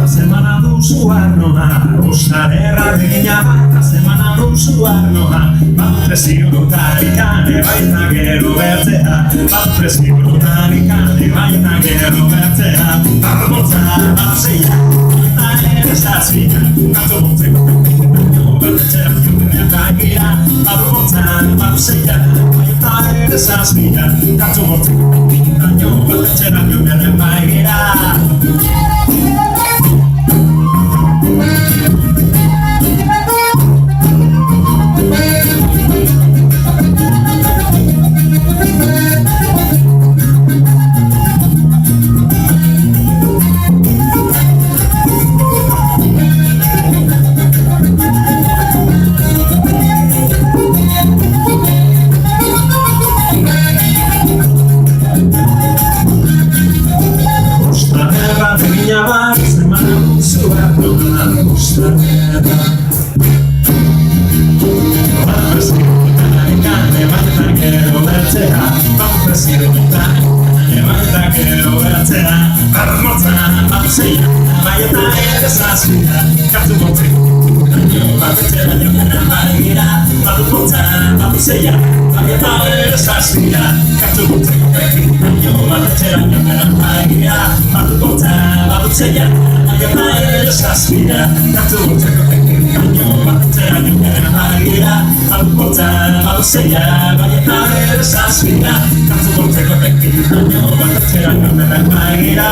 Semana duzu arnoa, osaderra begina bat, semana duzu arnoa. Bat presionotarikane baita gero bertzea, bat presionotarikane baita gero bertzea. Barbotza bat zeia, eta ere zazpina, kanto motzeko baino bat etxera eta gira. Barbotza bat zeia, eta ere zazpina, kanto motzeko baino bat etxera eta gira. Semana duzu arnoa, osaderra bat presionotarikane baita gero bertzea, bat presionotarikane baita gero bertzea. Barbotza bat zeia, baita ere zazpina, kantu motzeko baino bat etxera eta gira. Barbotza bat zeia, baita ere zazpina, kantu motzeko baino bat etxera eta gira. Barbotza bat zeia, baita ere zazpina, kantu motzeko baino bat etxera eta gira. Barbotza bat zeia, baita ere zazpina, kantu motzeko baino bat etxera eta gira.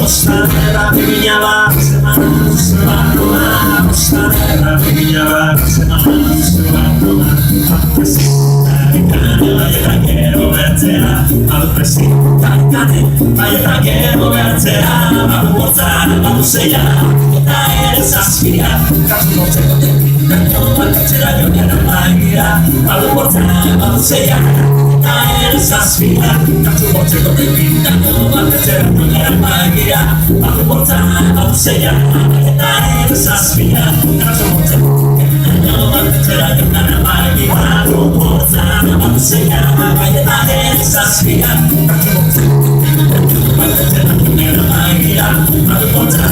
Osaderra begina bat, semana duzu arnoa, osaderra begina bat, semana duzu arnoa. Bat presionotarikane baita gero bertzea, bat presionotarikane baita gero bertzea. Barbotza bat zeia, eta ere zazpina, kantu motzeko baino bat etxera eta gira. Barbotza bat zeia, eta ere zazpina, kantu motzeko baino bat etxera eta gira. Barbotza bat zeia, eta ere zazpina, kantu motzeko baino bat etxera eta gira. Barbotza bat zeia, eta ere zazpina, kantu motzeko baino bat etxera eta gira. Barbotza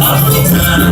Barbotza